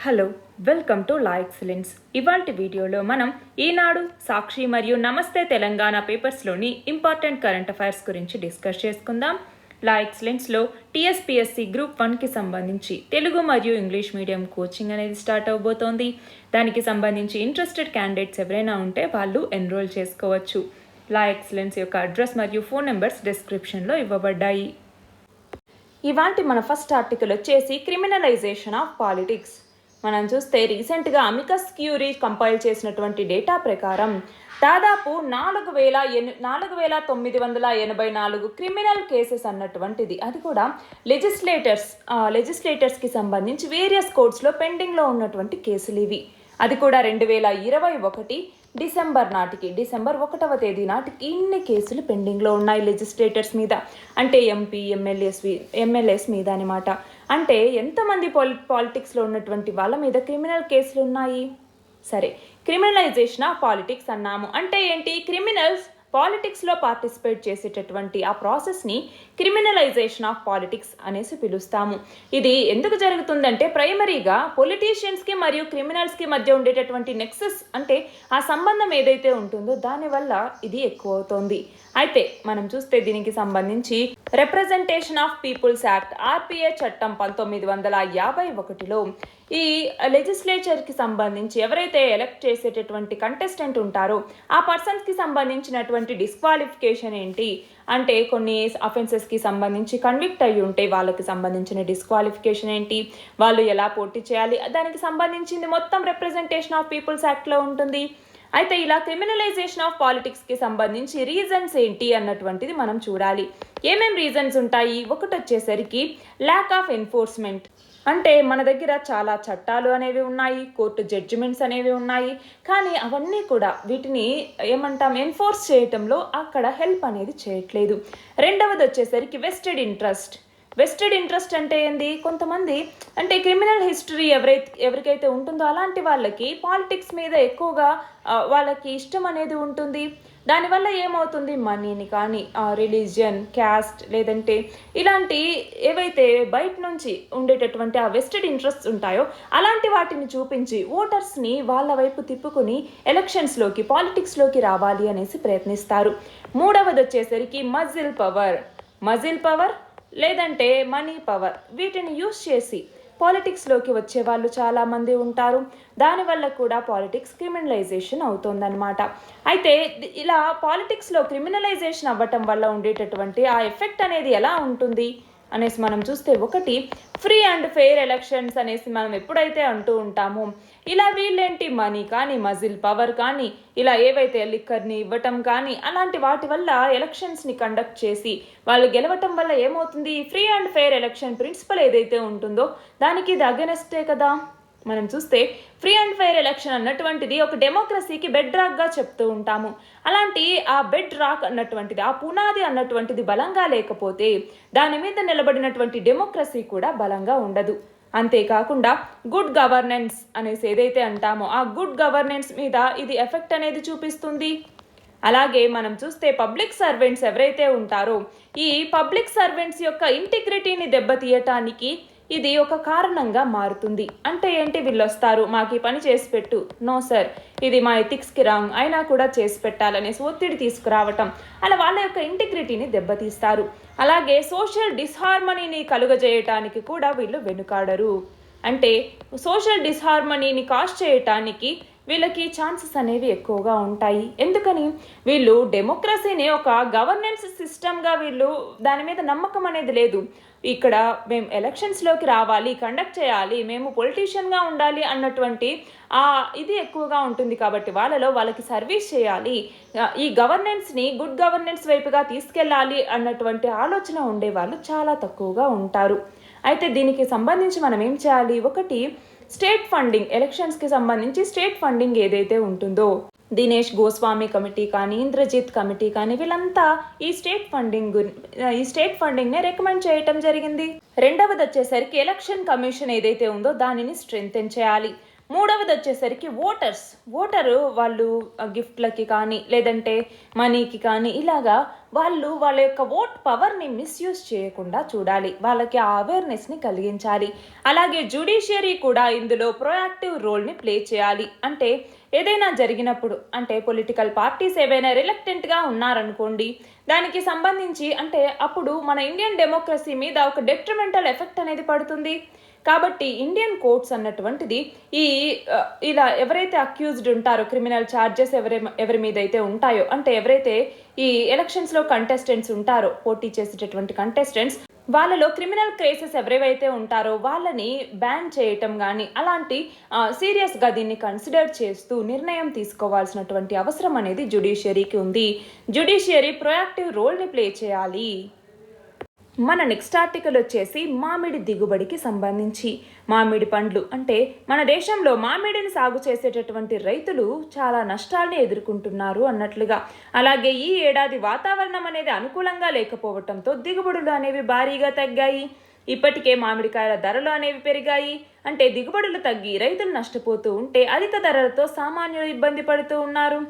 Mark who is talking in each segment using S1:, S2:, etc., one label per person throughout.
S1: Hello welcome to law excellence. ఇవాల్టి వీడియోలో మనం ఈనాడు, సాక్షి మరియు నమస్తే తెలంగాణ పేపర్స్లోని ఇంపార్టెంట్ కరెంట్ అఫైర్స్ గురించి డిస్కస్ చేసుకుందాం. లా ఎక్సలెన్స్లో టీఎస్పీఎస్సీ గ్రూప్ 1కి సంబంధించి తెలుగు మరియు ఇంగ్లీష్ మీడియం కోచింగ్ అనేది స్టార్ట్ అవబోతోంది. దానికి సంబంధించి ఇంట్రెస్టెడ్ క్యాండిడేట్స్ ఎవరైనా ఉంటే వాళ్ళు ఎన్రోల్ చేసుకోవచ్చు. లా ఎక్సలెన్స్ యొక్క అడ్రస్ మరియు ఫోన్ నెంబర్స్ డిస్క్రిప్షన్లో ఇవ్వబడ్డాయి. ఇవాల్టి మన ఫస్ట్ ఆర్టికల్ వచ్చేసి క్రిమినలైజేషన్ ఆఫ్ పాలిటిక్స్. మనం చూస్తే రీసెంట్గా అమికస్ క్యూరీ కంపైల్ చేసినటువంటి డేటా ప్రకారం దాదాపు 4,984 క్రిమినల్ కేసెస్ అన్నటువంటిది, అది కూడా లెజిస్లేటర్స్కి సంబంధించి వేరియస్ కోర్ట్స్లో పెండింగ్లో ఉన్నటువంటి కేసులు ఇవి. అది కూడా 2021 డిసెంబర్ 1వ తేదీ నాటికి ఇన్ని కేసులు పెండింగ్లో ఉన్నాయి లెజిస్లేటర్స్ మీద, అంటే ఎంపీ ఎమ్మెల్యేస్ మీద అనమాట. అంటే ఎంతమంది పాలిటిక్స్లో ఉన్నటువంటి వాళ్ళ మీద క్రిమినల్ కేసులు ఉన్నాయి. సరే, క్రిమినలైజేషన్ ఆఫ్ పాలిటిక్స్ అన్నాము అంటే ఏంటి? క్రిమినల్స్ పాలిటిక్స్లో పార్టిసిపేట్ చేసేటటువంటి ఆ ప్రాసెస్ని క్రిమినలైజేషన్ ఆఫ్ పాలిటిక్స్ అనేసి పిలుస్తాము. ఇది ఎందుకు జరుగుతుందంటే ప్రైమరీగా పొలిటీషియన్స్కి మరియు క్రిమినల్స్కి మధ్య ఉండేటటువంటి నెక్సస్, అంటే ఆ సంబంధం ఏదైతే ఉంటుందో దానివల్ల ఇది ఎక్కువ అవుతోంది. అయితే మనం చూస్తే దీనికి సంబంధించి representation of people's act RPA చట్టం 1951లో ఈ లెజిస్లేచర్కి సంబంధించి ఎవరైతే ఎలక్ట్ చేసేటటువంటి కంటెస్టెంట్ ఉంటారో ఆ పర్సన్స్కి సంబంధించినటువంటి డిస్క్వాలిఫికేషన్ ఏంటి అంటే, కొన్ని అఫెన్సెస్కి సంబంధించి కన్విక్ట్ అయ్యి ఉంటే వాళ్ళకి సంబంధించిన డిస్క్వాలిఫికేషన్ ఏంటి, వాళ్ళు ఎలా పోటీ చేయాలి, దానికి సంబంధించింది మొత్తం రిప్రజెంటేషన్ ఆఫ్ పీపుల్స్ యాక్ట్లో ఉంటుంది. అయితే ఇలా క్రిమినలైజేషన్ ఆఫ్ పాలిటిక్స్కి సంబంధించి రీజన్స్ ఏంటి అన్నటువంటిది మనం చూడాలి. ఏమేం రీజన్స్ ఉంటాయి? ఒకటి వచ్చేసరికి ల్యాక్ ఆఫ్ ఎన్ఫోర్స్మెంట్, అంటే మన దగ్గర చాలా చట్టాలు అనేవి ఉన్నాయి, కోర్టు జడ్జిమెంట్స్ అనేవి ఉన్నాయి, కానీ అవన్నీ కూడా వీటిని ఎన్ఫోర్స్ చేయటంలో అక్కడ హెల్ప్ అనేది చేయట్లేదు. రెండవది వచ్చేసరికి వెస్టెడ్ ఇంట్రెస్ట్ అంటే ఏంది? కొంతమంది అంటే క్రిమినల్ హిస్టరీ ఎవరికైతే ఉంటుందో అలాంటి వాళ్ళకి పాలిటిక్స్ మీద ఎక్కువగా వాళ్ళకి ఇష్టం అనేది ఉంటుంది. దానివల్ల ఏమవుతుంది? మనీని కానీ రిలీజియన్, క్యాస్ట్, లేదంటే ఇలాంటి ఏవైతే బయట నుంచి ఉండేటటువంటి ఆ వెస్టెడ్ ఇంట్రెస్ట్స్ ఉంటాయో అలాంటి వాటిని చూపించి ఓటర్స్ని వాళ్ళ వైపు తిప్పుకుని ఎలక్షన్స్లోకి, పాలిటిక్స్లోకి రావాలి అనేసి ప్రయత్నిస్తారు. మూడవది వచ్చేసరికి మజిల్ పవర్ లేదంటే మనీ పవర్, వీటిని యూజ్ చేసి పాలిటిక్స్లోకి వచ్చే వాళ్ళు చాలామంది ఉంటారు. దానివల్ల కూడా పాలిటిక్స్ క్రిమినలైజేషన్ అవుతుందన్నమాట. అయితే ఇలా పాలిటిక్స్లో క్రిమినలైజేషన్ అవ్వటం వల్ల ఉండేటటువంటి ఆ ఎఫెక్ట్ అనేది ఎలా ఉంటుంది అనేసి మనం చూస్తే, ఒకటి ఫ్రీ అండ్ ఫెయిర్ ఎలక్షన్స్ అనేసి మనం ఎప్పుడైతే అంటూ ఉంటామో, ఇలా వీళ్ళేంటి మనీ కానీ, మజిల్ పవర్ కానీ, ఇలా ఏవైతే లిక్కర్ని ఇవ్వటం కానీ అలాంటి వాటి వల్ల ఎలక్షన్స్ని కండక్ట్ చేసి వాళ్ళు గెలవటం వల్ల ఏమవుతుంది? Free and fair election principle ఏదైతే ఉంటుందో దానికి ఇది అగెనెస్టే కదా. మనం చూస్తే ఫ్రీ అండ్ ఫెయిర్ ఎలక్షన్ అన్నటువంటిది ఒక డెమోక్రసీకి బెడ్ రాక్గా చెప్తూ ఉంటాము. అలాంటి ఆ బెడ్ రాక్ అన్నటువంటిది, ఆ పునాది అన్నటువంటిది బలంగా లేకపోతే దాని మీద నిలబడినటువంటి డెమోక్రసీ కూడా బలంగా ఉండదు. అంతేకాకుండా గుడ్ గవర్నెన్స్ అనేసి ఏదైతే అంటామో ఆ గుడ్ గవర్నెన్స్ మీద ఇది ఎఫెక్ట్ అనేది చూపిస్తుంది. అలాగే మనం చూస్తే పబ్లిక్ సర్వెంట్స్ ఎవరైతే ఉంటారో ఈ పబ్లిక్ సర్వెంట్స్ యొక్క ఇంటిగ్రిటీని దెబ్బతీయటానికి ఇది ఒక కారణంగా మారుతుంది. అంటే ఏంటి? వీళ్ళు వస్తారు, మాకు ఈ పని చేసి పెట్టు, నో సార్ ఇది మా ఎథిక్స్కి రాంగ్, అయినా కూడా చేసి పెట్టాలనేసి ఒత్తిడి తీసుకురావటం, అలా వాళ్ళ యొక్క ఇంటిగ్రిటీని దెబ్బతీస్తారు. అలాగే సోషల్ డిస్హార్మనీని కలుగజేయటానికి కూడా వీళ్ళు వెనుకాడరు. అంటే సోషల్ డిస్హార్మనీని కాజ్ చేయటానికి వీళ్ళకి ఛాన్సెస్ అనేవి ఎక్కువగా ఉంటాయి. ఎందుకని? వీళ్ళు డెమోక్రసీని ఒక గవర్నెన్స్ సిస్టమ్గా వీళ్ళు దాని మీద నమ్మకం అనేది లేదు. ఇక్కడ మేము ఎలక్షన్స్లోకి రావాలి, కండక్ట్ చేయాలి, మేము పొలిటీషియన్గా ఉండాలి అన్నటువంటి ఇది ఎక్కువగా ఉంటుంది. కాబట్టి వాళ్ళకి సర్వీస్ చేయాలి, ఈ గవర్నెన్స్ని గుడ్ గవర్నెన్స్ వైపుగా తీసుకెళ్ళాలి అన్నటువంటి ఆలోచన ఉండేవాళ్ళు చాలా తక్కువగా ఉంటారు. అయితే దీనికి సంబంధించి మనం ఏం చేయాలి? ఒకటి స్టేట్ ఫండింగ్, ఎలక్షన్స్కి సంబంధించి స్టేట్ ఫండింగ్ ఏదైతే ఉంటుందో దినేష్ గోస్వామి కమిటీ కానీ, ఇంద్రజిత్ కమిటీ కానీ, వీళ్ళంతా ఈ స్టేట్ ఫండింగ్ని రికమెండ్ చేయటం జరిగింది. రెండవది వచ్చేసరికి ఎలక్షన్ కమిషన్ ఏదైతే ఉందో దానిని స్ట్రెంగ్తెన్ చేయాలి. మూడవది వచ్చేసరికి ఓటరు వాళ్ళు గిఫ్ట్లకి కానీ లేదంటే మనీకి కానీ ఇలాగా వాళ్ళు వాళ్ళ యొక్క ఓట్ పవర్ని మిస్యూజ్ చేయకుండా చూడాలి, వాళ్ళకి ఆ అవేర్నెస్ని కలిగించాలి. అలాగే జ్యుడిషియరీ కూడా ఇందులో ప్రొయాక్టివ్ రోల్ని ప్లే చేయాలి. అంటే ఏదైనా జరిగినప్పుడు, అంటే పొలిటికల్ పార్టీస్ ఏవైనా రిలక్టెంట్గా ఉన్నారనుకోండి, దానికి సంబంధించి అంటే అప్పుడు మన ఇండియన్ డెమోక్రసీ మీద ఒక డెట్రిమెంటల్ ఎఫెక్ట్ అనేది పడుతుంది. కాబట్టి ఇండియన్ కోర్ట్స్ అన్నటువంటిది ఇలా ఎవరైతే అక్యూజ్డ్ ఉంటారో, క్రిమినల్ ఛార్జెస్ ఎవరి మీద అయితే ఉంటాయో, అంటే ఎవరైతే ఈ ఎలక్షన్స్లో కంటెస్టెంట్స్ ఉంటారో, పోటీ చేసేటటువంటి కంటెస్టెంట్స్, వాళ్ళలో క్రిమినల్ కేసెస్ ఎవరైతే ఉంటారో వాళ్ళని బ్యాన్ చేయటం కానీ అలాంటి సీరియస్గా దీన్ని కన్సిడర్ చేస్తూ నిర్ణయం తీసుకోవాల్సినటువంటి అవసరం అనేది జ్యుడిషియరీకి ఉంది. జ్యుడిషియరీ ప్రొయాక్టివ్ రోల్ని ప్లే చేయాలి. మన నెక్స్ట్ ఆర్టికల్ వచ్చేసి మామిడి దిగుబడికి సంబంధించి. మామిడి పండ్లు అంటే మన దేశంలో మామిడిని సాగు చేసేటటువంటి రైతులు చాలా నష్టాల్ని ఎదుర్కొంటున్నారు అన్నట్లుగా. అలాగే ఈ ఏడాది వాతావరణం అనేది అనుకూలంగా లేకపోవడంతో దిగుబడులు అనేవి భారీగా తగ్గాయి. ఇప్పటికే మామిడికాయల ధరలు అనేవి పెరిగాయి. అంటే దిగుబడులు తగ్గి రైతులు నష్టపోతూ ఉంటే అధిక ధరలతో సామాన్యులు ఇబ్బంది పడుతూ ఉన్నారు.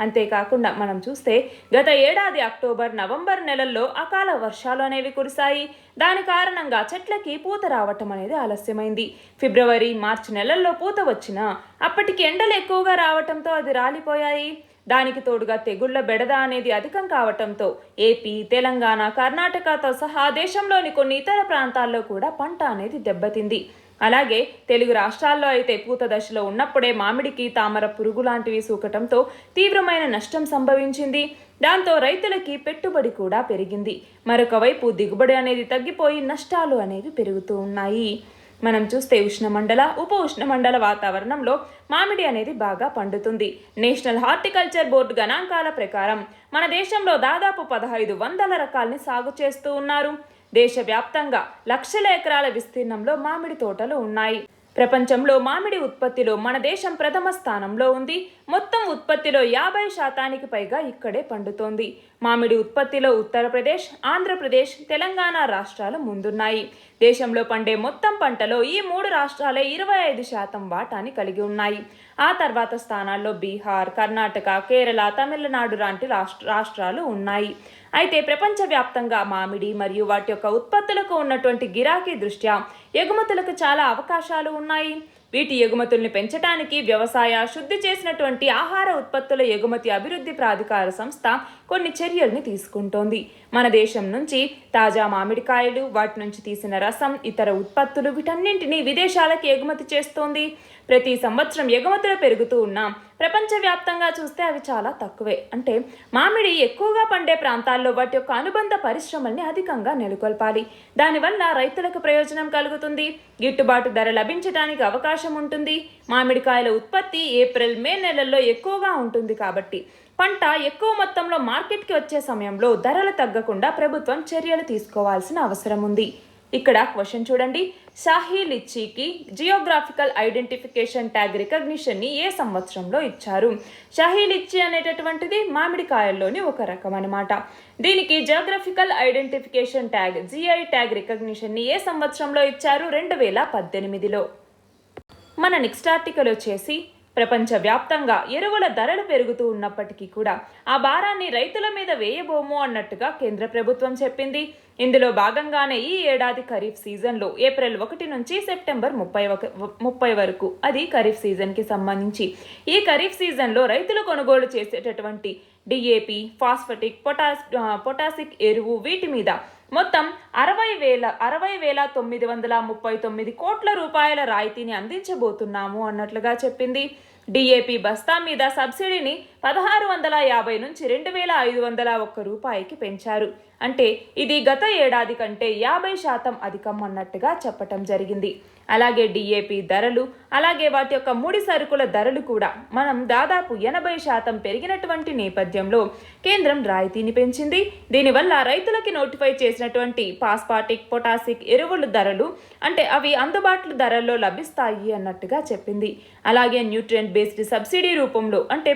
S1: అంతేకాకుండా మనం చూస్తే గత ఏడాది అక్టోబర్, నవంబర్ నెలల్లో అకాల వర్షాలు అనేవి కురిశాయి. దాని కారణంగా చెట్లకి పూత రావటం అనేది ఆలస్యమైంది. ఫిబ్రవరి, మార్చి నెలల్లో పూత వచ్చినా అప్పటికి ఎండలు ఎక్కువగా రావటంతో అది రాలిపోయాయి. దానికి తోడుగా తెగుళ్ల బెడద అనేది అధికం కావటంతో ఏపీ, తెలంగాణ, కర్ణాటకతో సహా దేశంలోని కొన్ని ఇతర ప్రాంతాల్లో కూడా పంట అనేది దెబ్బతింది. అలాగే తెలుగు రాష్ట్రాల్లో అయితే పూత దశలో ఉన్నప్పుడే మామిడికి తామర పురుగు లాంటివి సోకటంతో తీవ్రమైన నష్టం సంభవించింది. దాంతో రైతులకి పెట్టుబడి కూడా పెరిగింది. మరొక వైపు దిగుబడి అనేది తగ్గిపోయి నష్టాలు అనేవి పెరుగుతూ ఉన్నాయి. మనం చూస్తే ఉష్ణమండల, ఉప ఉష్ణమండల వాతావరణంలో మామిడి అనేది బాగా పండుతుంది. నేషనల్ హార్టికల్చర్ బోర్డు గణాంకాల ప్రకారం మన దేశంలో దాదాపు 1500 రకాల్ని సాగు చేస్తూ ఉన్నారు. దేశవ్యాప్తంగా లక్షల ఎకరాల విస్తీర్ణంలో మామిడి తోటలు ఉన్నాయి. ప్రపంచంలో మామిడి ఉత్పత్తిలో మన దేశం ప్రథమ స్థానంలో ఉంది. మొత్తం ఉత్పత్తిలో 50% పైగా ఇక్కడే పండుతోంది. మామిడి ఉత్పత్తిలో ఉత్తరప్రదేశ్, ఆంధ్రప్రదేశ్, తెలంగాణ రాష్ట్రాలు ముందున్నాయి. దేశంలో పండే మొత్తం పంటలో ఈ 3 రాష్ట్రాలే 25% వాటాని కలిగి ఉన్నాయి. ఆ తర్వాత స్థానాల్లో బీహార్, కర్ణాటక, కేరళ, తమిళనాడు లాంటి రాష్ట్రాలు ఉన్నాయి. అయితే ప్రపంచవ్యాప్తంగా మామిడి మరియు వాటి యొక్క ఉత్పత్తులకు ఉన్నటువంటి గిరాకీ దృష్ట్యా ఎగుమతులకు చాలా అవకాశాలు ఉన్నాయి. వీటి ఎగుమతుల్ని పెంచడానికి వ్యవసాయ శుద్ధి చేసినటువంటి ఆహార ఉత్పత్తుల ఎగుమతి అభివృద్ధి ప్రాధికార సంస్థ కొన్ని చర్యల్ని తీసుకుంటోంది. మన దేశం నుంచి తాజా మామిడికాయలు, వాటి నుంచి తీసిన రసం, ఇతర ఉత్పత్తులు వీటన్నింటినీ విదేశాలకు ఎగుమతి చేస్తోంది. ప్రతి సంవత్సరం ఎగుమతులు పెరుగుతూ ఉన్నా ప్రపంచవ్యాప్తంగా చూస్తే అవి చాలా తక్కువే. అంటే మామిడి ఎక్కువగా పండే ప్రాంతాల్లో వాటి యొక్క అనుబంధ పరిశ్రమల్ని అధికంగా నెలకొల్పాలి. దానివల్ల రైతులకు ప్రయోజనం కలుగుతుంది, గిట్టుబాటు ధర లభించడానికి అవకాశం ఉంటుంది. మామిడికాయల ఉత్పత్తి ఏప్రిల్, మే నెలల్లో ఎక్కువగా ఉంటుంది కాబట్టి పంట ఎక్కువ మొత్తంలో మార్కెట్కి వచ్చే సమయంలో ధరలు తగ్గకుండా ప్రభుత్వం చర్యలు తీసుకోవాల్సిన అవసరం ఉంది. ఇక్కడ క్వశ్చన్ చూడండి, షాహీ లిచ్చీకి జియోగ్రాఫికల్ ఐడెంటిఫికేషన్ ట్యాగ్ రికగ్నిషన్ని ఏ సంవత్సరంలో ఇచ్చారు? షాహీ లిచ్చీ అనేటటువంటిది మామిడికాయల్లోని ఒక రకం అనమాట. దీనికి geographical identification tag GI tag రికగ్నిషన్ని ఏ సంవత్సరంలో ఇచ్చారు? 2018లో. మన నెక్స్ట్ ఆర్టికల్ వచ్చేసి ప్రపంచవ్యాప్తంగా ఎరువుల ధరలు పెరుగుతూ ఉన్నప్పటికీ కూడా ఆ భారాన్ని రైతుల మీద వేయబోము అన్నట్టుగా కేంద్ర ప్రభుత్వం చెప్పింది. ఇందులో భాగంగానే ఈ ఏడాది ఖరీఫ్ సీజన్లో ఏప్రిల్ 1 నుంచి సెప్టెంబర్ 30 వరకు, అది ఖరీఫ్ సీజన్కి సంబంధించి, ఈ ఖరీఫ్ సీజన్లో రైతులు కొనుగోలు చేసేటటువంటి డిఏపి, ఫాస్ఫటిక్, పొటాసిక్ ఎరువు వీటి మీద మొత్తం 60,939 కోట్ల రూపాయల రాయితీని అందించబోతున్నాము అన్నట్లుగా చెప్పింది. డిఏపి బస్తా మీద సబ్సిడీని 1,650 నుంచి 2,501 రూపాయికి పెంచారు. అంటే ఇది గత ఏడాది కంటే 50% అధికం అన్నట్టుగా చెప్పటం జరిగింది. అలాగే డిఏపి ధరలు, అలాగే వాటి యొక్క ముడి సరుకుల ధరలు కూడా మనం దాదాపు 80% పెరిగినటువంటి నేపథ్యంలో కేంద్రం రాయితీని పెంచింది. దీనివల్ల రైతులకి నోటిఫై చేసినటువంటి ఫాస్ఫాటిక్, పొటాసిక్ ఎరువుల ధరలు అంటే అవి అందుబాటులో ధరల్లో లభిస్తాయి అన్నట్టుగా చెప్పింది. అలాగే న్యూట్రియంట్ బేస్డ్ సబ్సిడీ రూపంలో అంటే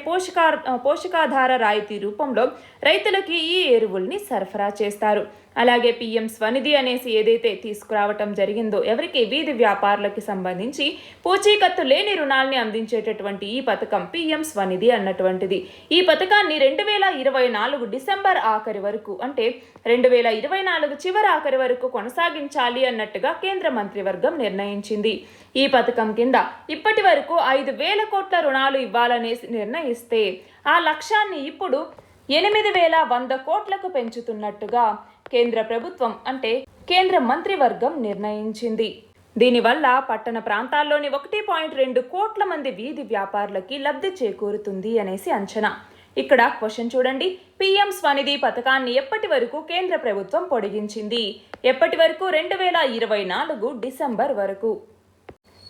S1: పోషకాధార రాయితీ రూపంలో రైతులకి ఈ ఎరువుల్ని సరఫరా చేస్తారు. అలాగే పిఎం స్వనిధి అనేసి ఏదైతే తీసుకురావటం జరిగిందో ఎవరికి వీధి వ్యాపారులకి సంబంధించి పూచీకత్తు లేని రుణాల్ని అందించేటటువంటి ఈ పథకం పిఎం స్వనిధి అన్నటువంటిది. ఈ పథకాన్ని 2024 డిసెంబర్ ఆఖరి వరకు అంటే 2024 చివరి ఆఖరి వరకు కొనసాగించాలి అన్నట్టుగా కేంద్ర మంత్రివర్గం నిర్ణయించింది. ఈ పథకం కింద ఇప్పటి వరకు 5,000 కోట్ల రుణాలు ఇవ్వాలనేసి నిర్ణయిస్తే ఆ లక్ష్యాన్ని ఇప్పుడు 8,100 కోట్లకు పెంచుతున్నట్టుగా కేంద్ర ప్రభుత్వం అంటే కేంద్ర మంత్రివర్గం నిర్ణయించింది. దీనివల్ల పట్టణ ప్రాంతాల్లోని 1.2 కోట్ల మంది వీధి వ్యాపారులకి లబ్ధి చేకూరుతుంది అనేసి అంచనా. ఇక్కడ క్వశ్చన్ చూడండి, పిఎం స్వనిధి పథకాన్ని ఎప్పటి వరకు కేంద్ర ప్రభుత్వం పొడిగించింది? ఎప్పటి వరకు? 2024 డిసెంబర్ వరకు.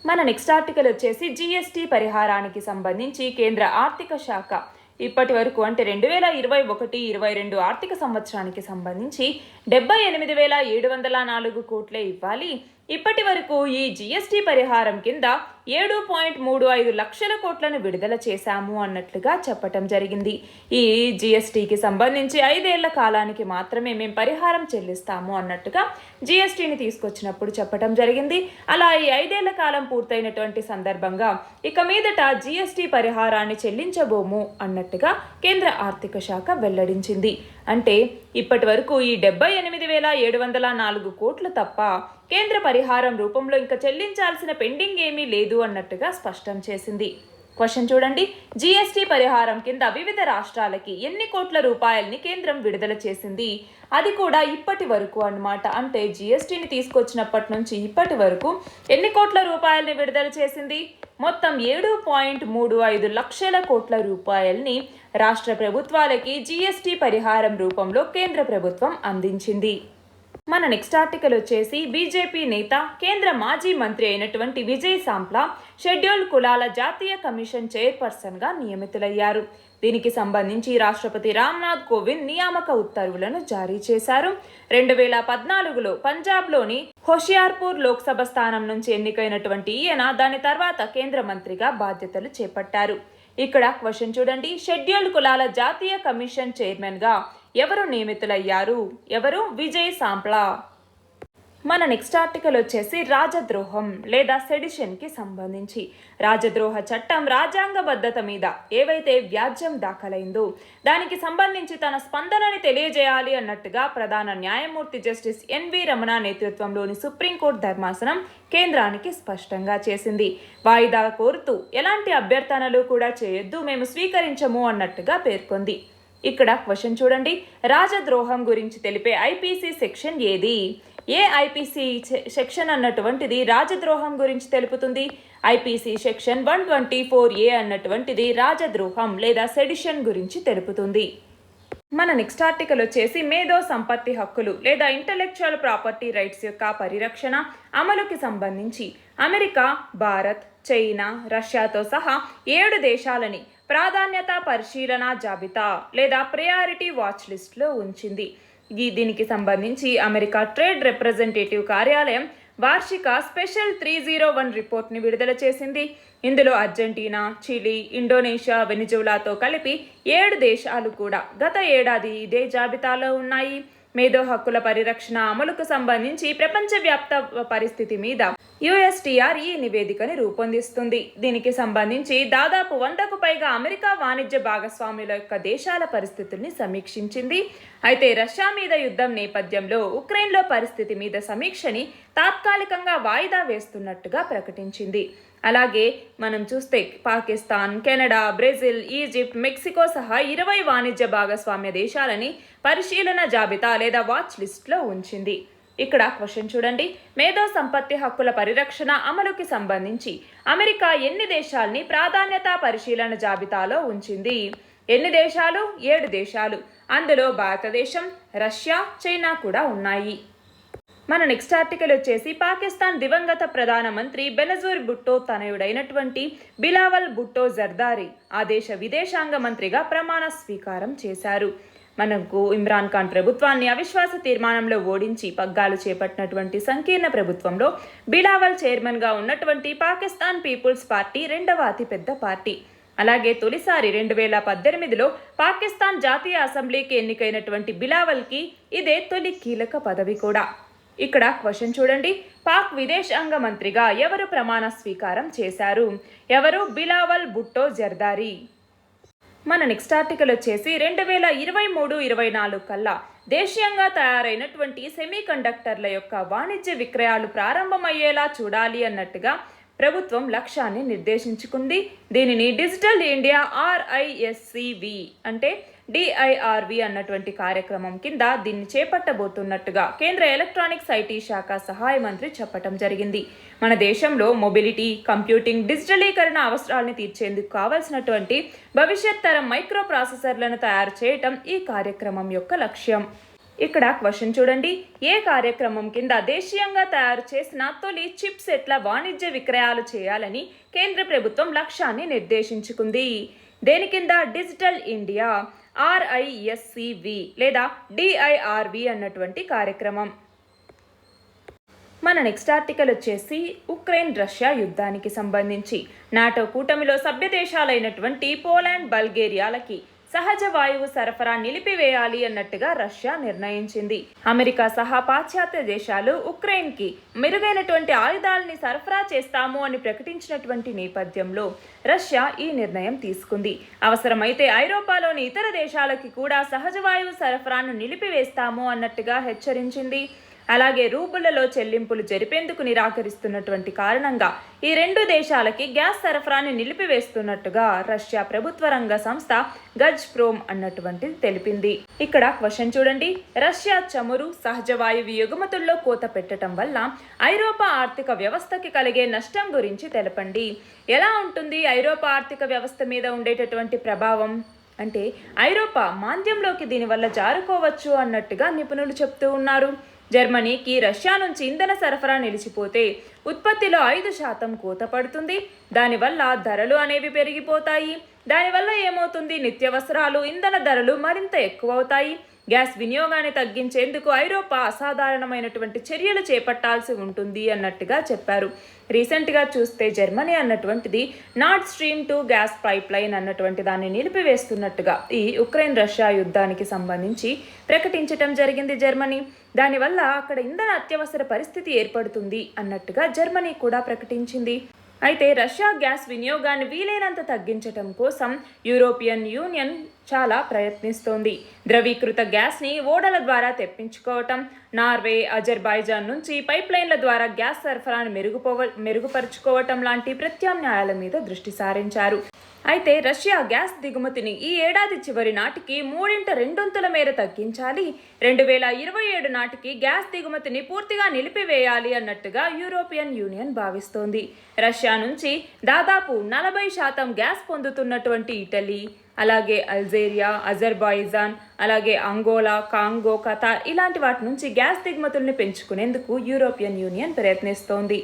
S1: మన నెక్స్ట్ ఆర్టికల్ వచ్చేసి జీఎస్టీ పరిహారానికి సంబంధించి కేంద్ర ఆర్థిక శాఖ ఇప్పటి వరకు అంటే 2021-22 ఆర్థిక సంవత్సరానికి సంబంధించి 78,704 కోట్లే ఇవ్వాలి. ఇప్పటి వరకు ఈ జీఎస్టీ పరిహారం కింద 7.35 లక్షల కోట్లను విడుదల చేశాము అన్నట్లుగా చెప్పటం జరిగింది. ఈ జీఎస్టీకి సంబంధించి 5 ఏళ్ల కాలానికి మాత్రమే మేము పరిహారం చెల్లిస్తాము అన్నట్టుగా జీఎస్టీని తీసుకొచ్చినప్పుడు చెప్పటం జరిగింది. అలా ఈ 5 ఏళ్ల కాలం పూర్తయినటువంటి సందర్భంగా ఇక మీదట జీఎస్టీ పరిహారాన్ని చెల్లించబోము అన్నట్టుగా కేంద్ర ఆర్థిక శాఖ వెల్లడించింది. అంటే ఇప్పటి వరకు ఈ 78,704 కోట్లు తప్ప కేంద్ర పరిహారం రూపంలో ఇంకా చెల్లించాల్సిన పెండింగ్ ఏమీ లేదు అన్నట్టుగా స్పష్టం చేసింది. క్వశ్చన్ చూడండి, జీఎస్టీ పరిహారం కింద వివిధ రాష్ట్రాలకి ఎన్ని కోట్ల రూపాయల్ని కేంద్రం విడుదల చేసింది? అది కూడా ఇప్పటి వరకు అన్నమాట. అంటే జీఎస్టీని తీసుకొచ్చినప్పటి నుంచి ఇప్పటి వరకు ఎన్ని కోట్ల రూపాయల్ని విడుదల చేసింది? మొత్తం 7.35 లక్షల కోట్ల రూపాయల్ని రాష్ట్ర ప్రభుత్వాలకి జీఎస్టీ పరిహారం రూపంలో కేంద్ర ప్రభుత్వం అందించింది. మన నెక్స్ట్ ఆర్టికల్ వచ్చేసి బీజేపీ నేత కేంద్ర మాజీ మంత్రి అయినటువంటి విజయ్ సాంప్లా షెడ్యూల్డ్ కులాల జాతీయ కమిషన్ చైర్పర్సన్గా నియమితులయ్యారు. దీనికి సంబంధించి రాష్ట్రపతి రామ్నాథ్ కోవింద్ నియామక ఉత్తర్వులను జారీ చేశారు. 2014లో పంజాబ్లోని హోషియార్పూర్ లోక్సభ స్థానం నుంచి ఎన్నికైనటువంటి ఈయన దాని తర్వాత కేంద్ర మంత్రిగా బాధ్యతలు చేపట్టారు. ఇక్కడ క్వశ్చన్ చూడండి, షెడ్యూల్డ్ కులాల జాతీయ కమిషన్ చైర్మన్గా ఎవరు నియమితులయ్యారు? ఎవరు? విజయ్ సాంప్లా. మన నెక్స్ట్ ఆర్టికల్ వచ్చేసి రాజద్రోహం లేదా సెడిషన్కి సంబంధించి. రాజద్రోహ చట్టం రాజ్యాంగబద్ధత మీద ఏవైతే వ్యాజ్యం దాఖలైందో దానికి సంబంధించి తన స్పందనని తెలియజేయాలి అన్నట్టుగా ప్రధాన న్యాయమూర్తి జస్టిస్ ఎన్వి రమణ నేతృత్వంలోని సుప్రీంకోర్టు ధర్మాసనం కేంద్రానికి స్పష్టంగా చేసింది. వాయిదా కోరుతూ ఎలాంటి అభ్యర్థనలు కూడా చేయొద్దు, మేము స్వీకరించము అన్నట్టుగా పేర్కొంది. ఇక్కడ క్వశ్చన్ చూడండి, రాజద్రోహం గురించి తెలిపే ఐపీసీ సెక్షన్ ఏది? ఏ ఐపీసీ సెక్షన్ అన్నటువంటిది రాజద్రోహం గురించి తెలుపుతుంది? ఐపీసీ సెక్షన్ 124A అన్నటువంటిది రాజద్రోహం లేదా సెడిషన్ గురించి తెలుపుతుంది. మన నెక్స్ట్ ఆర్టికల్ వచ్చేసి మేధో సంపత్తి హక్కులు లేదా ఇంటలెక్చువల్ ప్రాపర్టీ రైట్స్ యొక్క పరిరక్షణ అమలుకి సంబంధించి అమెరికా, భారత్, చైనా, రష్యాతో సహా 7 దేశాలని ప్రాధాన్యత పరిశీలన జాబితా లేదా ప్రయారిటీ వాచ్ లిస్ట్లో ఉంచింది. దీనికి సంబంధించి అమెరికా ట్రేడ్ రిప్రజెంటేటివ్ కార్యాలయం వార్షిక స్పెషల్ 301 రిపోర్ట్ని విడుదల చేసింది. ఇందులో అర్జెంటీనా, చిలీ, ఇండోనేషియా, వెనిజులాతో కలిపి 7 దేశాలు కూడా గత ఏడాది ఇదే జాబితాలో ఉన్నాయి. మేధో హక్కుల పరిరక్షణ అమలుకు సంబంధించి ప్రపంచవ్యాప్త పరిస్థితి మీద యుఎస్టీఆర్ ఈ నివేదికని రూపొందిస్తుంది. దీనికి సంబంధించి దాదాపు 100కు పైగా అమెరికా వాణిజ్య భాగస్వాముల యొక్క దేశాల పరిస్థితుల్ని సమీక్షించింది. అయితే రష్యా మీద యుద్ధం నేపథ్యంలో ఉక్రెయిన్లో పరిస్థితి మీద సమీక్షని తాత్కాలికంగా వాయిదా వేస్తున్నట్టుగా ప్రకటించింది. అలాగే మనం చూస్తే Pakistan, Canada, Brazil, Egypt, Mexico సహా 20 వాణిజ్య భాగస్వామ్య దేశాలని పరిశీలన జాబితా లేదా వాచ్ లిస్ట్లో ఉంచింది. ఇక్కడ క్వశ్చన్ చూడండి, మేధో సంపత్తి హక్కుల పరిరక్షణ అమలుకి సంబంధించి అమెరికా ఎన్ని దేశాల్ని ప్రాధాన్యత పరిశీలన జాబితాలో ఉంచింది? ఎన్ని దేశాలు? 7 దేశాలు. అందులో భారతదేశం, రష్యా, చైనా కూడా ఉన్నాయి. మన నెక్స్ట్ ఆర్టికల్ వచ్చేసి పాకిస్తాన్ దివంగత ప్రధానమంత్రి బెనజీర్ భుట్టో తనయుడైనటువంటి బిలావల్ భుట్టో జర్దారీ ఆ దేశ విదేశాంగ మంత్రిగా ప్రమాణ స్వీకారం చేశారు. మనకు ఇమ్రాన్ ఖాన్ ప్రభుత్వాన్ని అవిశ్వాస తీర్మానంలో ఓడించి పగ్గాలు చేపట్టినటువంటి సంకీర్ణ ప్రభుత్వంలో బిలావల్ చైర్మన్గా ఉన్నటువంటి పాకిస్తాన్ పీపుల్స్ పార్టీ 2వ అతిపెద్ద పార్టీ. అలాగే తొలిసారి 2018లో పాకిస్తాన్ జాతీయ అసెంబ్లీకి ఎన్నికైనటువంటి బిలావల్కి ఇదే తొలి కీలక పదవి కూడా. ఇక్కడ క్వశ్చన్ చూడండి, పాక్ విదేశాంగ మంత్రిగా ఎవరు ప్రమాణ స్వీకారం చేశారు? ఎవరు? బిలావల్ భుట్టో జర్దారీ. మన నెక్స్ట్ ఆర్టికల్ వచ్చేసి 2023-24 కల్లా దేశీయంగా తయారైనటువంటి సెమీ కండక్టర్ల యొక్క వాణిజ్య విక్రయాలు ప్రారంభమయ్యేలా చూడాలి అన్నట్టుగా ప్రభుత్వం లక్ష్యాన్ని నిర్దేశించుకుంది. దీనిని డిజిటల్ ఇండియా RISCV అంటే DIRV అన్నటువంటి కార్యక్రమం కింద దీన్ని చేపట్టబోతున్నట్టుగా కేంద్ర ఎలక్ట్రానిక్స్ ఐటీ శాఖ సహాయ మంత్రి చెప్పడం జరిగింది. మన దేశంలో మొబిలిటీ, కంప్యూటింగ్, డిజిటలీకరణ అవసరాలను తీర్చేందుకు కావాల్సినటువంటి భవిష్యత్ తరం మైక్రో ప్రాసెసర్లను తయారు చేయటం ఈ కార్యక్రమం యొక్క లక్ష్యం. ఇక్కడ క్వశ్చన్ చూడండి, ఏ కార్యక్రమం కింద దేశీయంగా తయారు చేసిన తొలి చిప్ సెట్ల వాణిజ్య విక్రయాలు చేయాలని కేంద్ర ప్రభుత్వం లక్ష్యాన్ని నిర్దేశించుకుంది? దేని కింద? డిజిటల్ ఇండియా RISCV లేదా DIRV అన్నటువంటి కార్యక్రమం. మన నెక్స్ట్ ఆర్టికల్ వచ్చేసి ఉక్రెయిన్ రష్యా యుద్ధానికి సంబంధించి నాటో కూటమిలో సభ్య దేశాలైనటువంటి పోలాండ్, బల్గేరియాలకి సహజ వాయువు సరఫరా నిలిపివేయాలి అన్నట్టుగా రష్యా నిర్ణయించింది. అమెరికా సహా పాశ్చాత్య దేశాలు ఉక్రెయిన్కి మెరుగైనటువంటి ఆయుధాలని సరఫరా చేస్తాము అని ప్రకటించినటువంటి నేపథ్యంలో రష్యా ఈ నిర్ణయం తీసుకుంది. అవసరమైతే ఐరోపాలోని ఇతర దేశాలకి కూడా సహజ వాయువు సరఫరాను నిలిపివేస్తాము అన్నట్టుగా హెచ్చరించింది. అలాగే రూబులలో చెల్లింపులు జరిపేందుకు నిరాకరిస్తున్నటువంటి కారణంగా ఈ రెండు దేశాలకి గ్యాస్ సరఫరాని నిలిపివేస్తున్నట్టుగా రష్యా ప్రభుత్వ రంగ సంస్థ గజ్ప్రోమ్ అన్నటువంటిది తెలిపింది. ఇక్కడ క్వశ్చన్ చూడండి, రష్యా చమురు, సహజ వాయువు ఎగుమతుల్లో కోత పెట్టడం వల్ల ఐరోపా ఆర్థిక వ్యవస్థకి కలిగే నష్టం గురించి తెలపండి. ఎలా ఉంటుంది ఐరోపా ఆర్థిక వ్యవస్థ మీద ఉండేటటువంటి ప్రభావం అంటే ఐరోపా మాంద్యంలోకి దీనివల్ల జారుకోవచ్చు అన్నట్టుగా నిపుణులు చెప్తూ ఉన్నారు. జర్మనీకి రష్యా నుంచి ఇంధన సరఫరా నిలిచిపోతే ఉత్పత్తిలో 5% కోత పడుతుంది. దానివల్ల ధరలు అనేవి పెరిగిపోతాయి. దానివల్ల ఏమవుతుంది? నిత్యావసరాలు, ఇంధన ధరలు మరింత ఎక్కువవుతాయి. గ్యాస్ వినియోగాన్ని తగ్గించేందుకు ఐరోపా అసాధారణమైనటువంటి చర్యలు చేపట్టాల్సి ఉంటుంది అన్నట్టుగా చెప్పారు. రీసెంట్గా చూస్తే జర్మనీ అన్నటువంటిది Nord stream 2 gas pipe line అన్నటువంటి దాన్ని నిలిపివేస్తున్నట్టుగా ఈ ఉక్రెయిన్ రష్యా యుద్ధానికి సంబంధించి ప్రకటించటం జరిగింది జర్మనీ. దానివల్ల అక్కడ ఇంధన అత్యవసర పరిస్థితి ఏర్పడుతుంది అన్నట్టుగా జర్మనీ కూడా ప్రకటించింది. అయితే రష్యా గ్యాస్ వినియోగాన్ని వీలైనంత తగ్గించటం కోసం యూరోపియన్ యూనియన్ చాలా ప్రయత్నిస్తోంది. ద్రవీకృత గ్యాస్ని ఓడల ద్వారా తెప్పించుకోవటం, నార్వే, అజర్బైజాన్ నుంచి పైప్ లైన్ల ద్వారా గ్యాస్ సరఫరాను మెరుగుపరుచుకోవటం లాంటి ప్రత్యామ్నాయాల మీద దృష్టి సారించారు. అయితే రష్యా గ్యాస్ దిగుమతిని ఈ ఏడాది చివరి నాటికి 3/2 మేర తగ్గించాలి. 2027 నాటికి గ్యాస్ దిగుమతిని పూర్తిగా నిలిపివేయాలి అన్నట్టుగా యూరోపియన్ యూనియన్ భావిస్తోంది. రష్యా నుంచి దాదాపు 40% గ్యాస్ పొందుతున్నటువంటి ఇటలీ, అలాగే అల్జీరియా, అజర్బైజాన్, అలాగే అంగోలా, కాంగో, ఖతార్ ఇలాంటి వాటి నుంచి గ్యాస్ దిగుమతుల్ని పెంచుకునేందుకు యూరోపియన్ యూనియన్ ప్రయత్నిస్తోంది.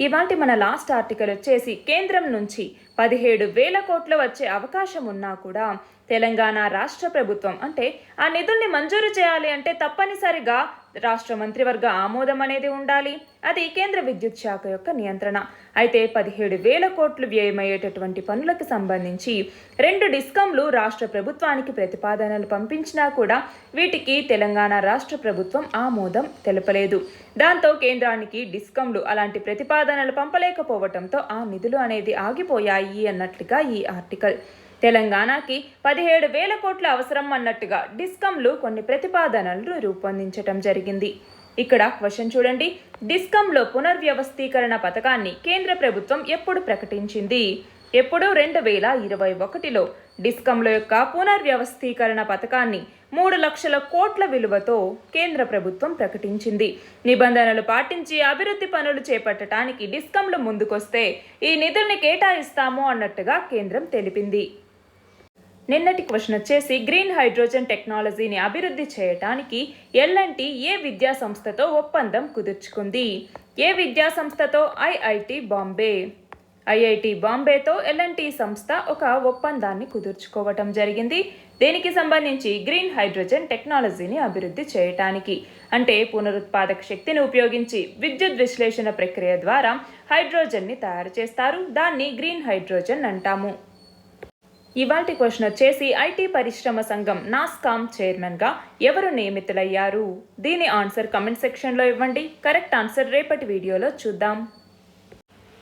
S1: ఇవాంటి మన లాస్ట్ ఆర్టికల్ వచ్చేసి కేంద్రం నుంచి 17,000 కోట్లు వచ్చే అవకాశం ఉన్నా కూడా తెలంగాణ రాష్ట్ర ప్రభుత్వం అంటే ఆ నిధుల్ని మంజూరు చేయాలి అంటే తప్పనిసరిగా రాష్ట్ర మంత్రివర్గ ఆమోదం అనేది ఉండాలి. అది కేంద్ర విద్యుత్ శాఖ యొక్క నియంత్రణ. అయితే 17,000 కోట్లు వ్యయమయ్యేటటువంటి పనులకు సంబంధించి 2 డిస్కంలు రాష్ట్ర ప్రభుత్వానికి ప్రతిపాదనలు పంపించినా కూడా వీటికి తెలంగాణ రాష్ట్ర ప్రభుత్వం ఆమోదం తెలపలేదు. దాంతో కేంద్రానికి డిస్కంలు అలాంటి ప్రతిపాదనలు పంపలేకపోవడంతో ఆ నిధులు అనేది ఆగిపోయాయి అన్నట్లుగా ఈ ఆర్టికల్. తెలంగాణకి 17,000 కోట్ల అవసరం అన్నట్టుగా డిస్కంలు కొన్ని ప్రతిపాదనలను రూపొందించటం జరిగింది. ఇక్కడ క్వశ్చన్ చూడండి, డిస్కంలో పునర్వ్యవస్థీకరణ పథకాన్ని కేంద్ర ప్రభుత్వం ఎప్పుడు ప్రకటించింది? ఎప్పుడు? 2021లో డిస్కంల యొక్క పునర్వ్యవస్థీకరణ పథకాన్ని 3 లక్షల కోట్ల విలువతో కేంద్ర ప్రభుత్వం ప్రకటించింది. నిబంధనలు పాటించి అభివృద్ధి పనులు చేపట్టడానికి డిస్కంలు ముందుకొస్తే ఈ నిధుల్ని కేటాయిస్తాము అన్నట్టుగా కేంద్రం తెలిపింది. నిన్నటి క్వశ్చన్ వచ్చేసి గ్రీన్ హైడ్రోజన్ టెక్నాలజీని అభివృద్ధి చేయడానికి L&T ఏ విద్యా సంస్థతో ఒప్పందం కుదుర్చుకుంది? ఏ విద్యా సంస్థతో? IIT బాంబే. ఐఐటి బాంబేతో ఎల్ఎన్టీ సంస్థ ఒక ఒప్పందాన్ని కుదుర్చుకోవటం జరిగింది. దీనికి సంబంధించి గ్రీన్ హైడ్రోజన్ టెక్నాలజీని అభివృద్ధి చేయటానికి, అంటే పునరుత్పాదక శక్తిని ఉపయోగించి విద్యుత్ విశ్లేషణ ప్రక్రియ ద్వారా హైడ్రోజన్ని తయారు చేస్తారు. దాన్ని గ్రీన్ హైడ్రోజన్ అంటాము. ఇవాల్టి క్వశ్చన్ వచ్చేసి, ఐటీ పరిశ్రమ సంఘం నాస్కామ్ చైర్మన్గా ఎవరు నియమితులయ్యారు? దీని ఆన్సర్ కమెంట్ సెక్షన్లో ఇవ్వండి. కరెక్ట్ ఆన్సర్ రేపటి వీడియోలో చూద్దాం.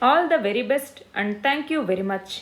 S1: All the very best and thank you very much.